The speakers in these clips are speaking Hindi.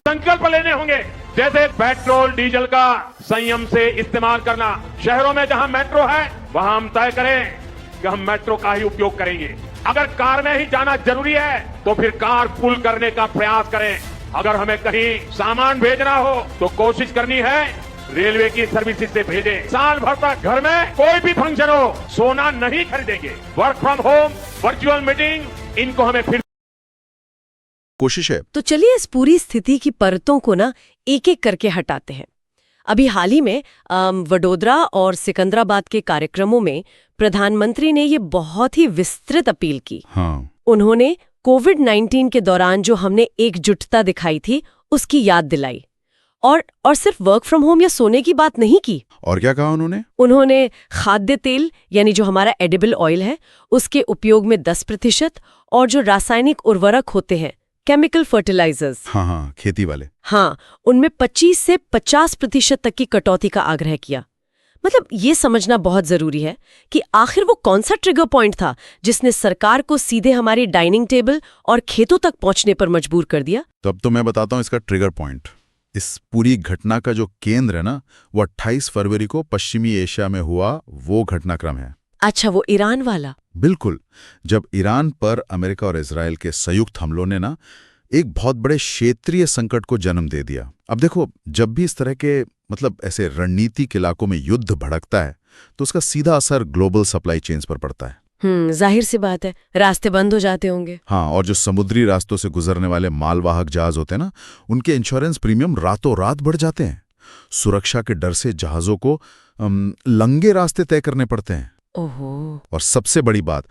संकल्प लेने होंगे। जैसे पेट्रोल डीजल का संयम से इस्तेमाल करना, शहरों में जहां मेट्रो है वहां हम तय करें कि हम मेट्रो का ही उपयोग करेंगे। अगर कार में ही जाना जरूरी है तो फिर कार पुल करने का प्रयास करें। अगर हमें कहीं सामान भेजना हो तो कोशिश करनी है रेलवे की सर्विसेज से भेजें। साल भर तक घर में कोई भी फंक्शन हो, सोना नहीं खरीदेंगे। Work from home, virtual meeting, इनको हमें फिर कोशिश है। तो चलिए इस पूरी स्थिति की परतों को ना एक एक करके हटाते हैं। अभी हाल ही में वडोदरा और सिकंदराबाद के कार्यक्रमों में प्रधानमंत्री ने ये बहुत ही विस्तृत अपील की। हाँ। उन्होंने कोविड-19 के दौरान जो हमने एकजुटता दिखाई थी उसकी याद दिलाई और सिर्फ वर्क फ्रॉम होम या सोने की बात नहीं की। और क्या कहा उन्होंने? उन्होंने खाद्य तेल यानी जो हमारा एडिबल ऑयल है उसके उपयोग में 10% और जो रासायनिक उर्वरक होते हैं केमिकल फर्टिलाइजर्स, हाँ, खेती वाले, हाँ, उनमें 25 से 50% तक की कटौती का आग्रह किया। मतलब ये समझना बहुत जरूरी है कि आखिर वो कौन सा ट्रिगर पॉइंट था जिसने सरकार को सीधे हमारी डाइनिंग टेबल और खेतों तक पहुंचने पर मजबूर कर दिया। तो अब तो मैं बताता हूँ इसका ट्रिगर पॉइंट। इस पूरी घटना का जो केंद्र है ना, वो 28 फरवरी को पश्चिमी एशिया में हुआ वो घटनाक्रम है। अच्छा, वो ईरान वाला? बिल्कुल। जब ईरान पर अमेरिका और इजराइल के संयुक्त हमलों ने ना एक बहुत बड़े क्षेत्रीय संकट को जन्म दे दिया। अब देखो, जब भी इस तरह के ऐसे रणनीतिक इलाकों में युद्ध भड़कता है तो उसका सीधा असर ग्लोबल सप्लाई चेन्स पर पड़ता है। जाहिर सी बात है, रास्ते बंद हो जाते होंगे। हाँ, और जो समुद्री रास्तों से गुजरने वाले मालवाहक जहाज होते हैं ना, उनके इंश्योरेंस प्रीमियम रातों रात बढ़ जाते हैं। सुरक्षा के डर से जहाजों को लंगे रास्ते तय करने पड़ते हैं। ओहो। और सबसे बड़ी बात,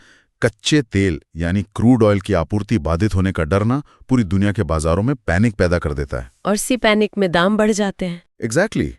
कच्चे तेल यानी क्रूड ऑयल की आपूर्ति बाधित होने का डर ना पूरी दुनिया के बाजारों में पैनिक पैदा कर देता है। और सी पैनिक में दाम बढ़ जाते हैं। एग्जैक्टली।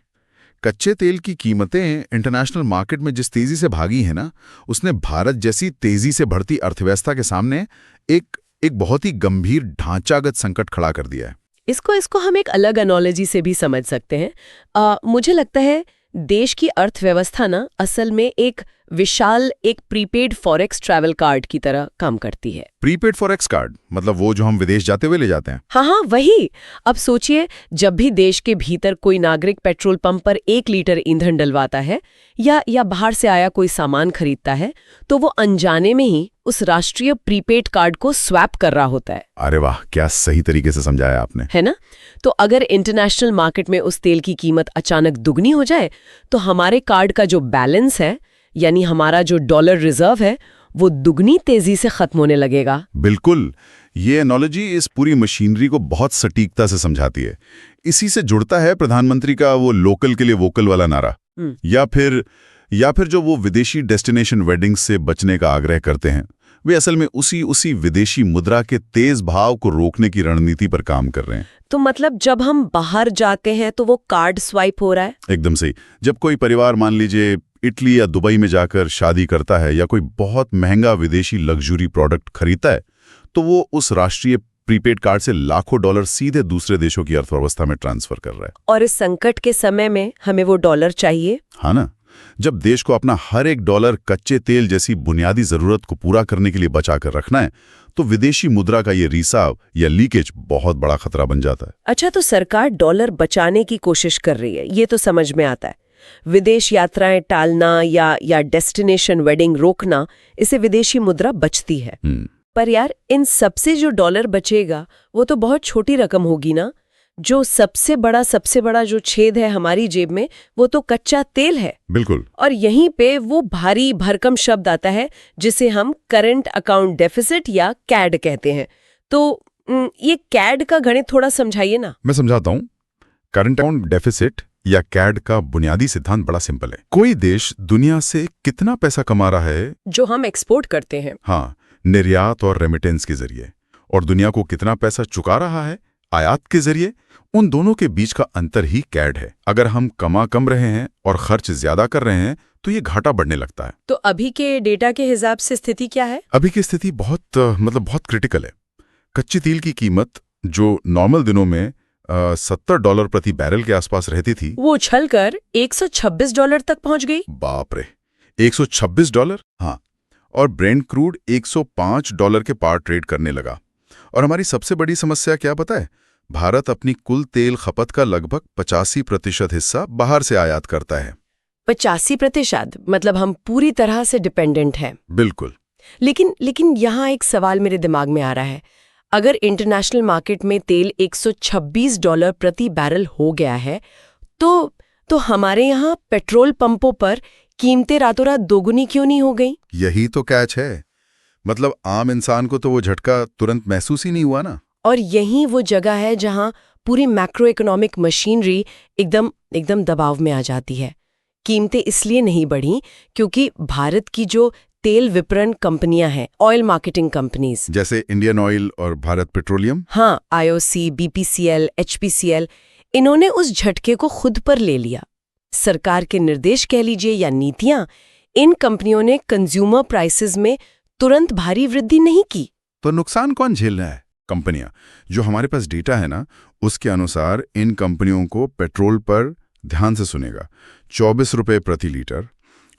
कच्चे तेल की कीमतें इंटरनेशनल मार्केट में जिस तेजी से भागी है ना, उसने भारत जैसी तेजी से बढ़ती अर्थव्यवस्था के सामने एक बहुत ही गंभीर ढांचागत संकट खड़ा कर दिया है। इसको हम एक अलग एनालॉजी से भी समझ सकते हैं। मुझे लगता है देश की अर्थव्यवस्था ना असल में एक विशाल प्रीपेड फॉरेक्स ट्रैवल कार्ड की तरह काम करती है। प्रीपेड फॉरेक्स कार्ड मतलब वो जो हम विदेश जाते हुए ले जाते हैं? हाँ, वही। अब सोचिए, जब भी देश के भीतर कोई नागरिक पेट्रोल पंप पर 1 लीटर ईंधन डलवाता है या बाहर से आया कोई सामान खरीदता है तो वो अनजाने में ही उस राष्ट्रीय प्रीपेड कार्ड को स्वैप कर रहा होता है। अरे वाह, क्या सही तरीके से समझाया आपने, है ना? तो अगर इंटरनेशनल मार्केट में उस तेल की कीमत अचानक दुगनी हो जाए तो हमारे कार्ड का जो बैलेंस है यानी हमारा जो डॉलर रिजर्व है वो दुगनी तेजी से खत्म होने लगेगा। बिल्कुल। ये एनालॉजी इस पूरी मशीनरी को बहुत सटीकता से समझाती है। इसी से जुड़ता है प्रधानमंत्री का वो लोकल के लिए वोकल वाला नारा, या फिर जो वो विदेशी डेस्टिनेशन वेडिंग्स से बचने का आग्रह करते हैं, वे असल में उसी विदेशी मुद्रा के तेज भाव को रोकने की रणनीति पर काम कर रहे हैं। तो मतलब जब हम बाहर जाते हैं तो वो कार्ड स्वाइप हो रहा है? एकदम सही। जब कोई परिवार मान लीजिए इटली या दुबई में जाकर शादी करता है या कोई बहुत महंगा विदेशी लग्जरी प्रोडक्ट खरीदता है तो वो उस राष्ट्रीय प्रीपेड कार्ड से लाखों डॉलर सीधे दूसरे देशों की अर्थव्यवस्था में ट्रांसफर कर रहा है। और इस संकट के समय में हमें वो डॉलर चाहिए। हाँ ना, जब देश को अपना हर एक डॉलर कच्चे तेल जैसी बुनियादी जरूरत को पूरा करने के लिए बचा कर रखना है तो विदेशी मुद्रा का ये रिसाव या लीकेज बहुत बड़ा खतरा बन जाता है। अच्छा, तो सरकार डॉलर बचाने की कोशिश कर रही है, ये तो समझ में आता है। विदेश यात्राएं टालना या डेस्टिनेशन वेडिंग रोकना, इससे विदेशी मुद्रा बचती है। पर यार, इन सबसे जो डॉलर बचेगा वो तो बहुत छोटी रकम होगी ना। जो सबसे बड़ा जो छेद है हमारी जेब में वो तो कच्चा तेल है। बिल्कुल। और यहीं पे वो भारी भरकम शब्द आता है जिसे हम करंट अकाउंट डेफिसिट या कैड कहते हैं। तो ये कैड का गणित थोड़ा समझाइए ना। मैं समझाता हूँ। करंट अकाउंट डेफिसिट या कैड का बुनियादी सिद्धांत बड़ा सिंपल है। कोई देश दुनिया से कितना पैसा कमा रहा है जो हम एक्सपोर्ट करते हैं, हाँ, निर्यात और रेमिटेंस के जरिए, और दुनिया को कितना पैसा चुका रहा है आयात के जरिए, उन दोनों के बीच का अंतर ही कैड है। अगर हम कम रहे हैं और खर्च ज्यादा कर रहे हैं तो ये घाटा बढ़ने लगता है। तो अभी के डेटा के हिसाब से स्थिति क्या है? अभी की स्थिति बहुत क्रिटिकल है। कच्चे तेल की कीमत जो नॉर्मल दिनों में $70 प्रति बैरल के आसपास रहती थी, वो उछलकर $126 तक पहुंच गई। बाप रे, $126? हाँ। और ब्रेंट क्रूड $105 के पार ट्रेड करने लगा। और हमारी सबसे बड़ी समस्या क्या पता है? भारत अपनी कुल तेल खपत का लगभग 85% हिस्सा बाहर से आयात करता है। 85%? मतलब हम पूरी तरह से डिपेंडेंट हैं। बिल्कुल। लेकिन यहाँ एक सवाल मेरे दिमाग में आ रहा है। अगर इंटरनेशनल मार्केट में तेल $126 प्रति बैरल हो गया है, तो हमारे यहाँ पेट्रोल पंपों पर कीमतें रातों रात दोगुनी क्यों नहीं हो गई? यही तो कैच है। मतलब आम इंसान को तो वो झटका तुरंत महसूस ही नहीं हुआ ना। और यही वो जगह है जहाँ पूरी मैक्रो इकोनॉमिक मशीनरी एकदम दबाव में आ जाती है। कीमतें इसलिए नहीं बढ़ी क्योंकि भारत की जो तेल विपणन कंपनियां हैं, ऑयल मार्केटिंग कंपनीज, जैसे इंडियन ऑयल और भारत पेट्रोलियम, हाँ, IOC, BPCL, HPCL, इन्होंने उस झटके को खुद पर ले लिया। सरकार के निर्देश कह लीजिए या नीतियां, इन कंपनियों ने कंज्यूमर प्राइसेस में तुरंत भारी वृद्धि नहीं की। तो नुकसान कौन झेल रहा है? कंपनियां। जो हमारे पास डेटा है ना, उसके अनुसार इन कंपनियों को पेट्रोल पर, ध्यान से सुनेगा, 24 रुपए प्रति लीटर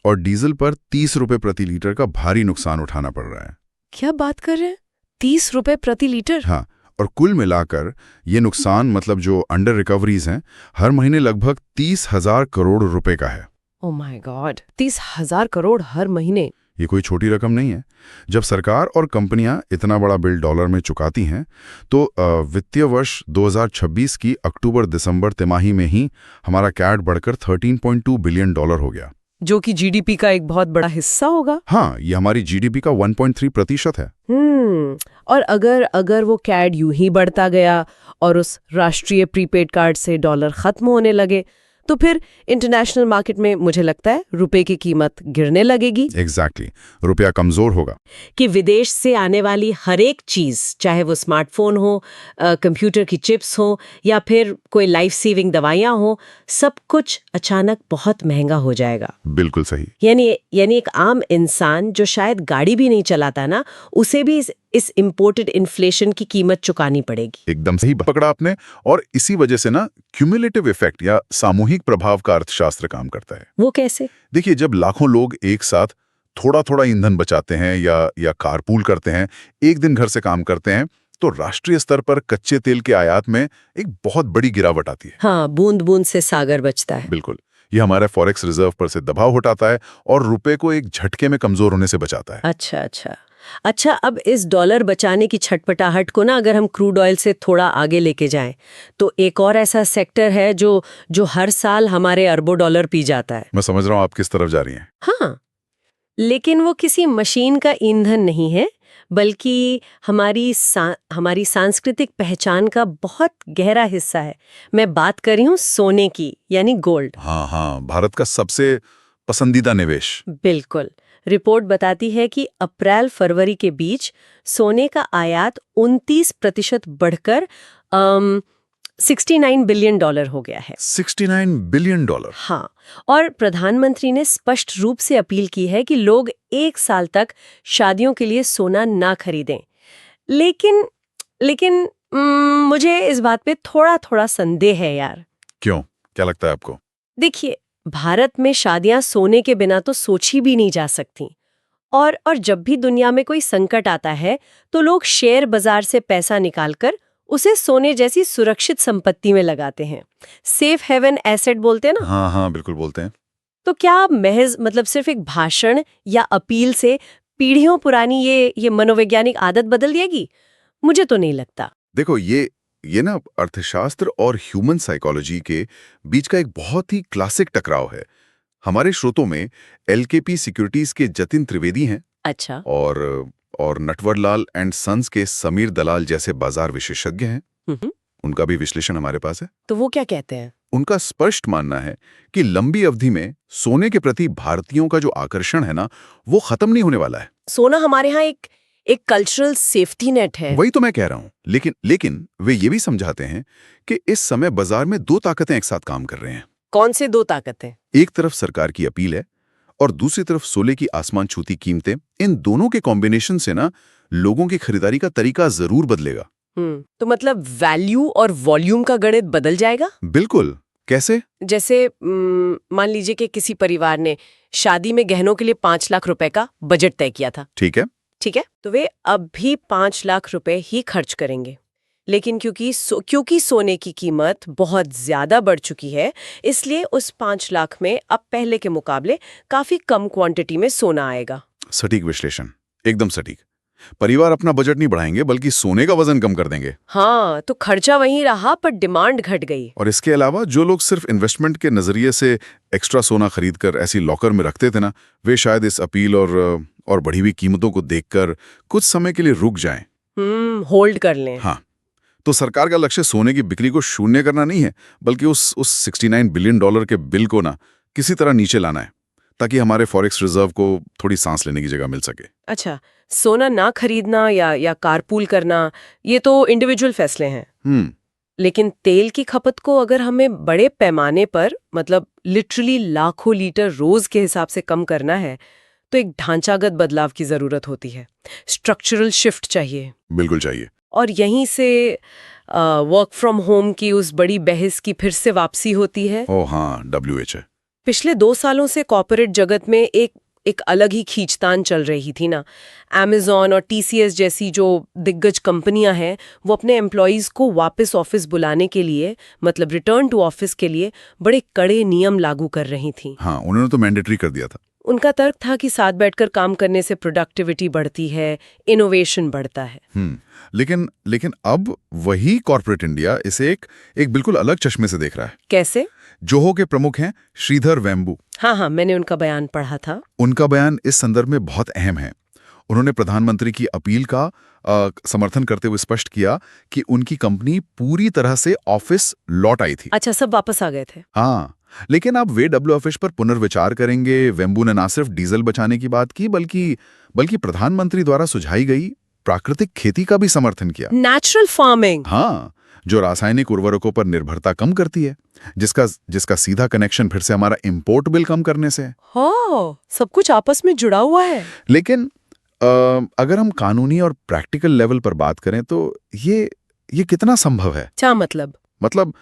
और डीजल पर 30 रुपए प्रति लीटर का भारी नुकसान उठाना पड़ रहा है। क्या बात कर रहे हैं? 30 रुपए प्रति लीटर? हाँ, और कुल मिलाकर ये नुकसान, मतलब जो अंडर रिकवरीज हैं, हर महीने लगभग 30,000 करोड़ रुपए का है। ओह माय गॉड, 30,000 करोड़ हर महीने! ये कोई छोटी रकम नहीं है। जब सरकार और कंपनियां इतना बड़ा बिल डॉलर में चुकाती हैं, तो वित्तीय वर्ष 2026 की अक्टूबर-दिसंबर तिमाही में ही हमारा कैट बढ़कर $13.2 बिलियन हो गया, जो कि GDP का एक बहुत बड़ा हिस्सा होगा। हाँ, ये हमारी GDP का 1.3% है। और अगर वो कैड यूं ही बढ़ता गया और उस राष्ट्रीय प्रीपेड कार्ड से डॉलर खत्म होने लगे, तो फिर इंटरनेशनल मार्केट में मुझे लगता है रुपए की कीमत गिरने लगेगी। एग्जैक्टली, रुपया कमजोर होगा। कि विदेश से आने वाली हर एक चीज, चाहे वो स्मार्टफोन हो, कंप्यूटर की चिप्स हो या फिर कोई लाइफ सेविंग दवाइयां हो, सब कुछ अचानक बहुत महंगा हो जाएगा। बिल्कुल सही। यानी एक आम इंसान जो शायद गाड़ी भी नहीं चलाता ना, उसे भी इस इम्पोर्टेड इन्फ्लेशन की कीमत चुकानी पड़ेगी। एकदम सही पकड़ा आपने। और इसी वजह से ना क्यूमुलेटिव इफेक्ट या सामूहिक प्रभाव का अर्थशास्त्र काम करता है। वो कैसे? देखिए, जब लाखों लोग एक साथ थोड़ा थोड़ा ईंधन बचाते हैं या कारपूल करते हैं, एक दिन घर से काम करते हैं, तो राष्ट्रीय स्तर पर कच्चे तेल के आयात में एक बहुत बड़ी गिरावट आती है। हाँ, बूंद बूंद से सागर बचता है। बिल्कुल। ये हमारे फॉरेक्स रिजर्व पर से दबाव हटाता है और रुपए को एक झटके में कमजोर होने से बचाता है। अच्छा, अब इस डॉलर बचाने की छटपटाहट को ना अगर हम क्रूड ऑयल से थोड़ा आगे लेके जाएं, तो एक और ऐसा सेक्टर है जो हर साल हमारे अरबों डॉलर पी जाता है। मैं समझ रहा हूँ आप किस तरफ जा रही हैं। हाँ, लेकिन वो किसी मशीन का ईंधन नहीं है, बल्कि हमारी सांस्कृतिक पहचान का बहुत गहरा हिस्सा है। मैं बात कर रही हूँ सोने की, यानी गोल्ड। हाँ, भारत का सबसे पसंदीदा निवेश। बिल्कुल। रिपोर्ट बताती है कि अप्रैल-फरवरी के बीच सोने का आयात 29% बढ़कर $69 बिलियन हो गया है। $69 बिलियन? हाँ, और प्रधानमंत्री ने स्पष्ट रूप से अपील की है कि लोग 1 साल तक शादियों के लिए सोना ना खरीदें। लेकिन मुझे इस बात पे थोड़ा संदेह है यार। क्यों? क्या लगता है आपको? देखिए, भारत में शादियां सोने के बिना तो सोची भी नहीं जा सकती। और जब भी दुनिया में कोई संकट आता है, तो लोग शेयर बाजार से पैसा निकालकर उसे सोने जैसी सुरक्षित संपत्ति में लगाते हैं। सेफ हेवन एसेट बोलते हैं ना? हाँ, बिल्कुल बोलते हैं। तो क्या महज सिर्फ एक भाषण या अपील से पीढ़ियों पुरानी ये मनोवैज्ञानिक आदत बदल जाएगी? मुझे तो नहीं लगता। देखो, ये ना अर्थशास्त्र और ह्यूमन साइकोलॉजी के बीच का एक बहुत ही क्लासिक टकराव है। हमारे श्रोतों में LKP सिक्योरिटीज के जतिन त्रिवेदी हैं। अच्छा। और नटवरलाल एंड सन्स के समीर दलाल जैसे बाजार विशेषज्ञ हैं। उनका भी विश्लेषण हमारे पास है। तो वो क्या कहते हैं? उनका स्पष्ट मानना है कि लंबी अवधि में सोने के प्रति भारतीयों का जो आकर्षण है ना, वो खत्म नहीं होने वाला है। सोना हमारे यहाँ एक कल्चरल सेफ्टी नेट है। वही तो मैं कह रहा हूँ। लेकिन वे ये भी समझाते हैं कि इस समय बाजार में 2 ताकतें एक साथ काम कर रहे हैं। कौन से 2 ताकतें? एक तरफ सरकार की अपील है और दूसरी तरफ सोने की आसमान छूती कीमतें। इन दोनों के कॉम्बिनेशन से ना लोगों की खरीदारी का तरीका जरूर बदलेगा। तो मतलब वैल्यू और वॉल्यूम का गणित बदल जाएगा? बिल्कुल। कैसे? जैसे मान लीजिए कि किसी परिवार ने शादी में गहनों के लिए 5 लाख रुपए का बजट तय किया था। ठीक है। तो वे अब भी 5 लाख रुपए ही खर्च करेंगे। लेकिन क्योंकि सोने की कीमत बहुत ज्यादा बढ़ चुकी है, इसलिए उस 5 लाख में अब पहले के मुकाबले काफी कम क्वांटिटी में सोना आएगा। सटीक विश्लेषण, एकदम सटीक। परिवार अपना बजट नहीं बढ़ाएंगे बल्कि सोने का वजन कम कर देंगे। हाँ, तो खर्चा वहीं रहा पर डिमांड घट गई। और इसके अलावा जो लोग सिर्फ इन्वेस्टमेंट के नजरिए से एक्स्ट्रा सोना खरीदकर ऐसी लॉकर में रखते थे ना, वे शायद इस अपील और बढ़ी हुई कीमतों को देखकर कुछ समय के लिए रुक जाएं। होल्ड कर लें। हाँ, तो सरकार का लक्ष्य सोने की बिक्री को शून्य करना नहीं है, बल्कि उस $69 बिलियन के बिल को ना किसी तरह नीचे लाना है, ताकि हमारे फॉरेक्स रिजर्व को थोड़ी सांस लेने की जगह मिल सके। अच्छा, सोना ना खरीदना या कारपूल करना, ये तो इंडिविजुअल फैसले हैं। लेकिन तेल की खपत को अगर हमें बड़े पैमाने पर, मतलब लिटरली लाखों लीटर रोज के हिसाब से कम करना है, तो एक ढांचागत बदलाव की जरूरत होती है। स्ट्रक्चरल शिफ्ट चाहिए। बिल्कुल चाहिए। और यहीं से वर्क फ्रॉम होम की उस बड़ी बहस की फिर से वापसी होती है। ओह हाँ, WH। पिछले 2 सालों से कॉर्पोरेट जगत में एक अलग ही खींचतान चल रही थी ना। Amazon और TCS जैसी जो दिग्गज कंपनियां हैं, वो अपने एम्प्लॉयज को वापस ऑफिस बुलाने के लिए, मतलब रिटर्न टू ऑफिस के लिए बड़े कड़े नियम लागू कर रही थी। हाँ, उन्होंने तो मैंडेटरी कर दिया था। उनका तर्क था कि साथ बैठकर काम करने से प्रोडक्टिविटी बढ़ती है, इनोवेशन बढ़ता है। लेकिन अब वही कॉर्पोरेट इंडिया इसे एक बिल्कुल अलग चश्मे से देख रहा है। कैसे? जोहो के प्रमुख हैं श्रीधर वेम्बू। हाँ, मैंने उनका बयान पढ़ा था। उनका बयान इस संदर्भ में बहुत अहम है। उन्होंने प्रधानमंत्री की अपील का समर्थन करते हुए स्पष्ट किया कि उनकी कंपनी पूरी तरह से ऑफिस लौट आई थी। अच्छा, सब वापस आ गए थे। हाँ, लेकिन अब वे WFH पर पुनर्विचार करेंगे। वेम्बू ने न सिर्फ डीजल बचाने की बात की, बल्कि प्रधानमंत्री द्वारा सुझाई गई प्राकृतिक खेती का भी समर्थन किया। Natural farming. हाँ, जो रासायनिक उर्वरकों पर निर्भरता कम करती है, जिसका सीधा कनेक्शन फिर से हमारा इंपोर्ट बिल कम करने से है। हाँ, सब कुछ आपस में जुड़ा हुआ है। लेकिन अगर हम कानूनी और प्रैक्टिकल लेवल पर बात करें तो ये कितना संभव है? क्या मतलब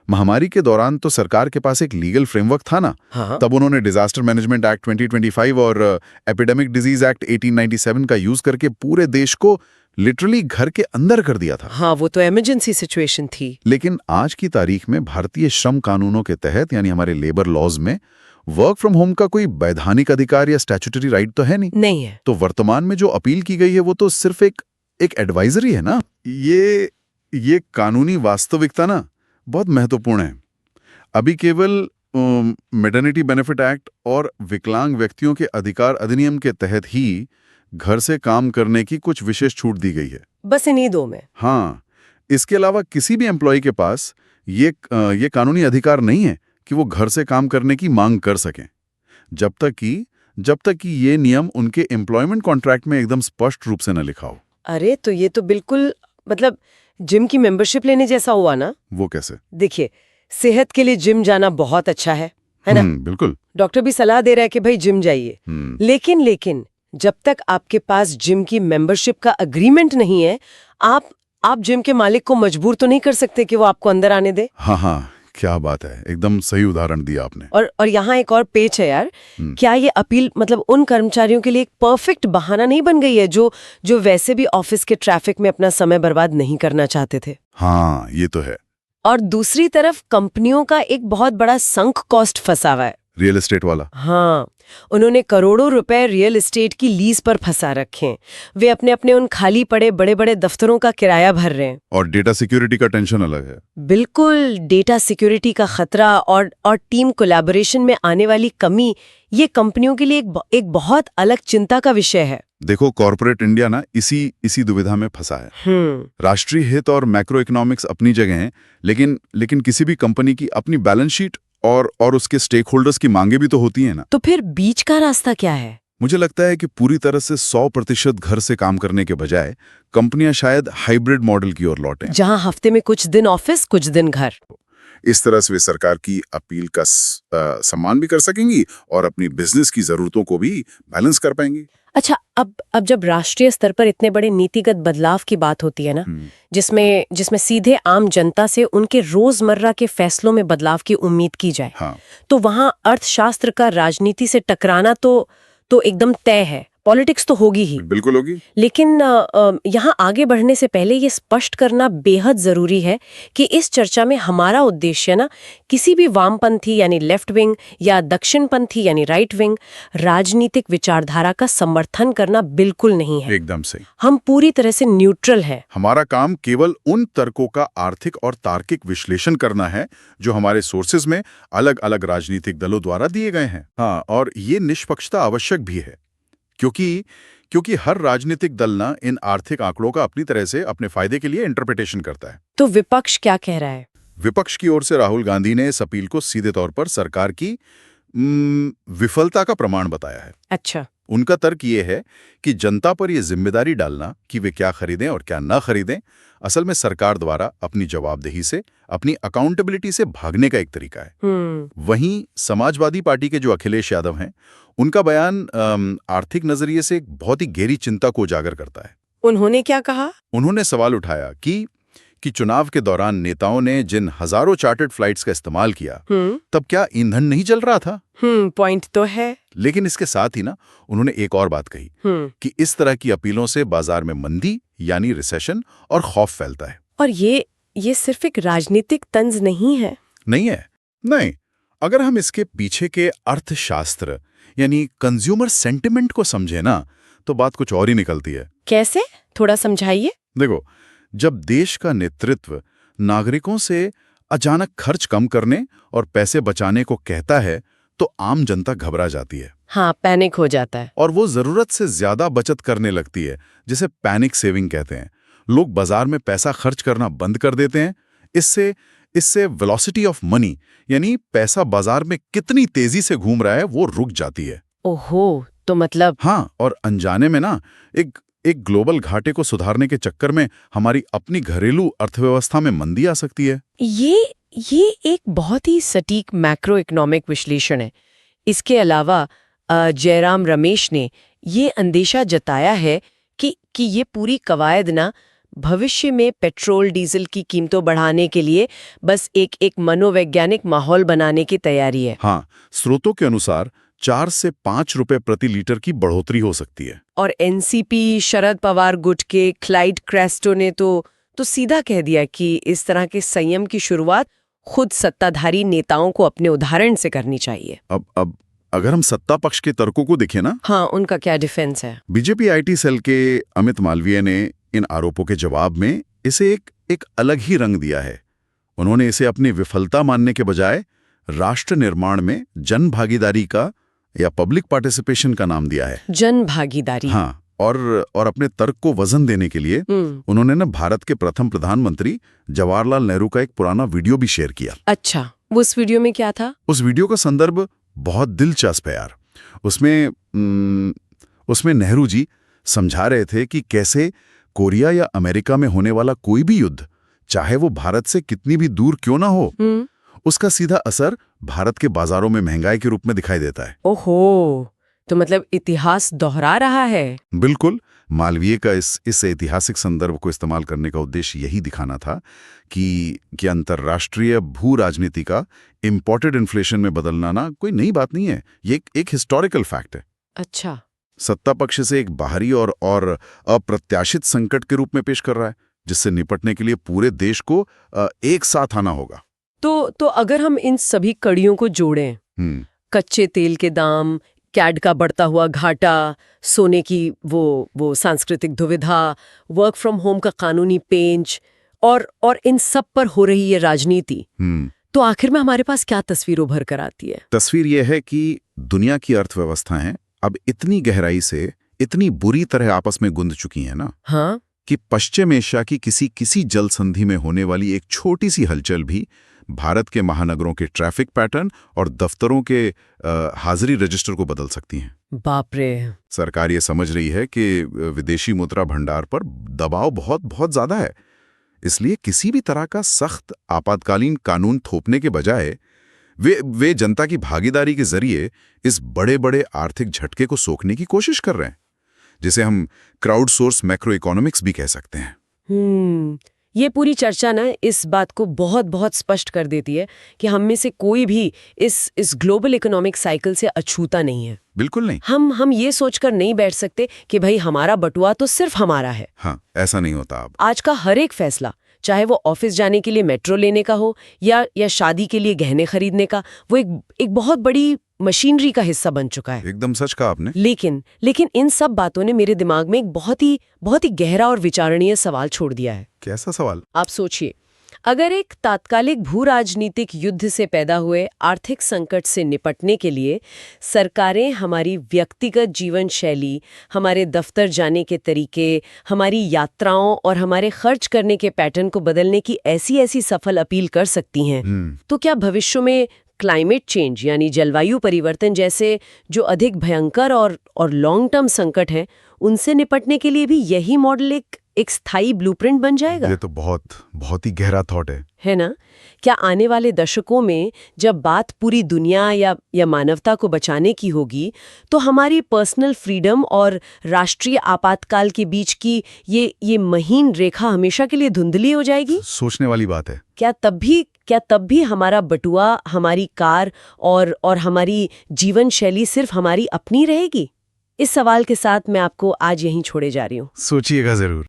महामारी के दौरान तो सरकार के पास एक लीगल फ्रेमवर्क था ना। हाँ। तब उन्होंने डिजास्टर मैनेजमेंट एक्ट 2025 और एपिडेमिक डिजीज एक्ट 1897 का यूज करके पूरे देश को लिटरली घर के अंदर कर दिया था। हाँ, वो तो इमरजेंसी सिचुएशन थी। लेकिन आज की तारीख में भारतीय श्रम कानूनों के तहत, यानी हमारे लेबर लॉज में, वर्क फ्रॉम होम का कोई वैधानिक अधिकार या स्टैट्यूटरी राइट तो है नहीं है। तो वर्तमान में जो अपील की गई है वो तो सिर्फ एक एडवाइजरी है ना। ये कानूनी वास्तविकता ना बहुत महत्वपूर्ण है। अभी केवल मैटरनिटी बेनिफिट एक्ट और विकलांग व्यक्तियों के अधिकार अधिनियम के तहत ही घर से काम करने की कुछ विशेष छूट दी गई है, बस इन्हीं 2 में। हाँ, इसके अलावा किसी भी एम्प्लॉय के पास ये कानूनी अधिकार नहीं है कि वो घर से काम करने की मांग कर सकें, जब तक कि ये नियम उनके एम्प्लॉयमेंट कॉन्ट्रैक्ट में एकदम स्पष्ट रूप से न लिखा हो। अरे, तो ये तो बिल्कुल मतलब जिम की मेंबरशिप लेने जैसा हुआ ना। वो कैसे? देखिए, सेहत के लिए जिम जाना बहुत अच्छा है ना? बिल्कुल। डॉक्टर भी सलाह दे रहा है कि भाई जिम जाइए। लेकिन जब तक आपके पास जिम की मेंबरशिप का एग्रीमेंट नहीं है, आप जिम के मालिक को मजबूर तो नहीं कर सकते कि वो आपको अंदर आने दे। हाँ, क्या बात है, एकदम सही उदाहरण दिया आपने। और यहाँ एक और पेच है यार। क्या ये अपील मतलब उन कर्मचारियों के लिए एक परफेक्ट बहाना नहीं बन गई है जो वैसे भी ऑफिस के ट्रैफिक में अपना समय बर्बाद नहीं करना चाहते थे? हाँ, ये तो है। और दूसरी तरफ कंपनियों का एक बहुत बड़ा संक कॉस्ट फंसा हुआ है। रियल एस्टेट वाला। हाँ, उन्होंने करोड़ों रुपए रियल एस्टेट की लीज पर फंसा रखे हैं। वे अपने उन खाली पड़े बड़े बड़े दफ्तरों का किराया भर रहे हैं। और डेटा सिक्योरिटी का टेंशन अलग है। बिल्कुल, डेटा सिक्योरिटी का खतरा और टीम कोलैबोरेशन में आने वाली कमी, ये कंपनियों के लिए एक बहुत अलग चिंता का विषय है। देखो, कॉर्पोरेट इंडिया ना इसी दुविधा में फंसा है। राष्ट्रीय हित और मैक्रो इकोनॉमिक्स अपनी जगह हैं, लेकिन किसी भी कंपनी की अपनी बैलेंस शीट और उसके स्टेक होल्डर्स की मांगे भी तो होती हैं ना। तो फिर बीच का रास्ता क्या है? मुझे लगता है कि पूरी तरह से 100% घर से काम करने के बजाय कंपनियां शायद हाइब्रिड मॉडल की ओर लौटें, जहां हफ्ते में कुछ दिन ऑफिस, कुछ दिन घर। इस तरह से वे सरकार की अपील का सम्मान भी कर सकेंगी और अपनी बिजनेस की जरूरतों को भी बैलेंस कर पाएंगी। अच्छा, अब जब राष्ट्रीय स्तर पर इतने बड़े नीतिगत बदलाव की बात होती है ना, जिसमें सीधे आम जनता से उनके रोजमर्रा के फैसलों में बदलाव की उम्मीद की जाए, हाँ। तो वहां अर्थशास्त्र का राजनीति से टकराना तो एकदम तय है। पॉलिटिक्स तो होगी ही, बिल्कुल होगी। लेकिन यहाँ आगे बढ़ने से पहले ये स्पष्ट करना बेहद जरूरी है कि इस चर्चा में हमारा उद्देश्य ना किसी भी वामपंथी यानी लेफ्ट विंग या दक्षिणपंथी यानी राइट विंग राजनीतिक विचारधारा का समर्थन करना बिल्कुल नहीं है। एकदम सही। हम पूरी तरह से न्यूट्रल हैं। हमारा काम केवल उन तर्कों का आर्थिक और तार्किक विश्लेषण करना है जो हमारे सोर्सेज में अलग अलग राजनीतिक दलों द्वारा दिए गए हैं। हाँ, और ये निष्पक्षता आवश्यक भी है, क्योंकि हर राजनीतिक दल ना इन आर्थिक आंकड़ों का अपनी तरह से अपने फायदे के लिए इंटरप्रिटेशन करता है। तो विपक्ष क्या कह रहा है? विपक्ष की ओर से राहुल गांधी ने इस अपील को सीधे तौर पर सरकार की विफलता का प्रमाण बताया है। अच्छा। उनका तर्क ये है कि जनता पर यह जिम्मेदारी डालना कि वे क्या खरीदें और क्या ना खरीदें, असल में सरकार द्वारा अपनी जवाबदेही से, अपनी अकाउंटेबिलिटी से भागने का एक तरीका है। वहीं समाजवादी पार्टी के जो अखिलेश यादव हैं, उनका बयान आर्थिक नजरिए से एक बहुत ही गहरी चिंता को उजागर करता है। उन्होंने क्या कहा? उन्होंने सवाल उठाया कि चुनाव के दौरान नेताओं ने जिन हजारों चार्टर्ड फ्लाइट्स का इस्तेमाल किया, तब क्या ईंधन नहीं चल रहा था? पॉइंट तो है। लेकिन इसके साथ ही ना उन्होंने एक और बात कही कि इस तरह की अपीलों से बाजार में मंदी यानी रिसेशन और खौफ फैलता है। और ये सिर्फ एक राजनीतिक तंज नहीं है। नहीं। अगर हम इसके पीछे के अर्थशास्त्र यानी कंज्यूमर सेंटिमेंट को समझे ना, तो बात कुछ और ही निकलती है। कैसे? थोड़ा समझाइए। देखो, जब देश का नेतृत्व नागरिकों से अचानक खर्च कम करने और पैसे बचाने को कहता है, तो आम जनता घबरा जाती है। हाँ, पैनिक हो जाता है। और वो जरूरत से ज्यादा बचत करने लगती है, जिसे पैनिक सेविंग कहते हैं। लोग बाजार में पैसा खर्च करना बंद कर देते हैं। इससे वेलोसिटी ऑफ मनी यानी पैसा बाजार में कितनी तेजी से घूम रहा है वो रुक जाती है। ओहो, तो मतलब? हाँ, और अनजाने में ना एक ग्लोबल घाटे को सुधारने के चक्कर में हमारी अपनी घरेलू अर्थव्यवस्था में मंदी आ सकती है। ये एक बहुत ही सटीक मैक्रो इकोनॉमिक विश्लेषण है। इसके अलावा जयराम रमेश ने ये अंदेशा जताया है कि ये पूरी कवायद ना भविष्य में पेट्रोल डीजल की कीमतों बढ़ाने के लिए बस एक मनोवैज्ञानिक माहौल बनाने की तैयारी है। हाँ, स्रोतों के अनुसार 4 से 5 रुपए प्रति लीटर की बढ़ोतरी हो सकती है। और एनसीपी शरद पवार गुट के क्लाइड क्रेस्टो ने तो सीधा कह दिया कि इस तरह के संयम की शुरुआत खुद सत्ताधारी नेताओं को अपने उदाहरण से करनी चाहिए। अब अगर हम सत्ता पक्ष के तर्कों को देखें ना, हाँ, उनका क्या डिफेंस है? बीजेपी आईटी सेल के अमित मालवीय ने इन आरोपों के जवाब में इसे एक अलग ही रंग दिया है। उन्होंने इसे अपनी विफलता मानने के बजाय राष्ट्र निर्माण में जन भागीदारी का या पब्लिक पार्टिसिपेशन का नाम दिया है। जन भागीदारी। हाँ, और अपने तर्क को वजन देने के लिए उन्होंने ना भारत के प्रथम प्रधानमंत्री जवाहरलाल नेहरू का एक पुराना वीडियो भी शेयर किया। अच्छा, उस वीडियो में क्या था? उस वीडियो का संदर्भ बहुत दिलचस्प है यार। उसमें नेहरू जी समझा रहे थे कि कैसे कोरिया या अमेरिका में होने वाला कोई भी युद्ध, चाहे वो भारत से कितनी भी दूर क्यों ना हो, उसका सीधा असर भारत के बाजारों में महंगाई के रूप में दिखाई देता है। ओहो, तो मतलब इतिहास दोहरा रहा है। बिल्कुल। मालवीय का इस ऐतिहासिक संदर्भ को इस्तेमाल करने का उद्देश्य यही दिखाना था कि अंतर्राष्ट्रीय भू राजनीति का इंपोर्टेड इन्फ्लेशन में बदलना ना कोई नई बात नहीं है। ये एक हिस्टोरिकल फैक्ट है। अच्छा। सत्ता पक्ष से एक बाहरी और अप्रत्याशित संकट के रूप में पेश कर रहा है, जिससे निपटने के लिए पूरे देश को एक साथ आना होगा। तो अगर हम इन सभी कड़ियों को जोड़ें, कच्चे तेल के दाम, कैड का बढ़ता हुआ घाटा, सोने की वो सांस्कृतिक दुविधा, वर्क फ्रॉम होम का कानूनी पेंच और इन सब पर हो रही ये राजनीति, तो आखिर में हमारे पास क्या तस्वीर उभर कर आती है? तस्वीर यह है कि दुनिया की अर्थव्यवस्थाएं अब इतनी गहराई से, इतनी बुरी तरह आपस में गुंद चुकी हैं ना, हाँ, कि पश्चिम एशिया की किसी जल संधि में होने वाली एक छोटी सी हलचल भी भारत के महानगरों के ट्रैफिक पैटर्न और दफ्तरों के हाजिरी रजिस्टर को बदल सकती हैं। बाप रे। सरकार ये समझ रही है कि विदेशी मुद्रा भंडार पर दबाव बहुत बहुत ज्यादा है, इसलिए किसी भी तरह का सख्त आपातकालीन कानून थोपने के बजाय वे जनता की भागीदारी के जरिए इस बड़े बड़े आर्थिक झटके को सोखने की कोशिश कर रहे हैं, जिसे हम क्राउड सोर्स मैक्रो इकोनॉमिक्स भी कह सकते हैं। ये पूरी चर्चा ना इस बात को बहुत बहुत स्पष्ट कर देती है कि हम में से कोई भी इस ग्लोबल इकोनॉमिक साइकिल से अछूता नहीं है। बिल्कुल नहीं। हम ये सोचकर नहीं बैठ सकते कि भाई हमारा बटुआ तो सिर्फ हमारा है। हाँ, ऐसा नहीं होता अब। आज का हर एक फैसला, चाहे वो ऑफिस जाने के लिए मेट्रो लेने का हो या शादी के लिए गहने खरीदने का, वो एक बहुत बड़ी मशीनरी का हिस्सा बन चुका है। एकदम सच कहा आपने। लेकिन इन सब बातों ने मेरे दिमाग में एक बहुत ही गहरा और विचारणीय सवाल छोड़ दिया है। कैसा सवाल? आप सोचिए, अगर एक तात्कालिक भू राजनीतिक युद्ध से पैदा हुए आर्थिक संकट से निपटने के लिए सरकारें हमारी व्यक्तिगत जीवन शैली, हमारे दफ्तर जाने के तरीके, हमारी यात्राओं और हमारे खर्च करने के पैटर्न को बदलने की ऐसी सफल अपील कर सकती हैं, तो क्या भविष्य में क्लाइमेट चेंज यानी जलवायु परिवर्तन जैसे जो अधिक भयंकर और लॉन्ग टर्म संकट हैं, उनसे निपटने के लिए भी यही मॉडल एक स्थायी ब्लूप्रिंट बन जाएगा? ये तो बहुत ही गहरा थॉट है ना? क्या आने वाले दशकों में जब बात पूरी दुनिया या मानवता को बचाने की होगी, तो हमारी पर्सनल फ्रीडम और राष्ट्रीय आपातकाल के बीच की ये महीन रेखा हमेशा के लिए धुंधली हो जाएगी? सोचने वाली बात है। क्या तब भी हमारा बटुआ, हमारी कार और हमारी जीवन शैली सिर्फ हमारी अपनी रहेगी? इस सवाल के साथ मैं आपको आज यहीं छोड़े जा रही हूँ। सोचिएगा जरूर।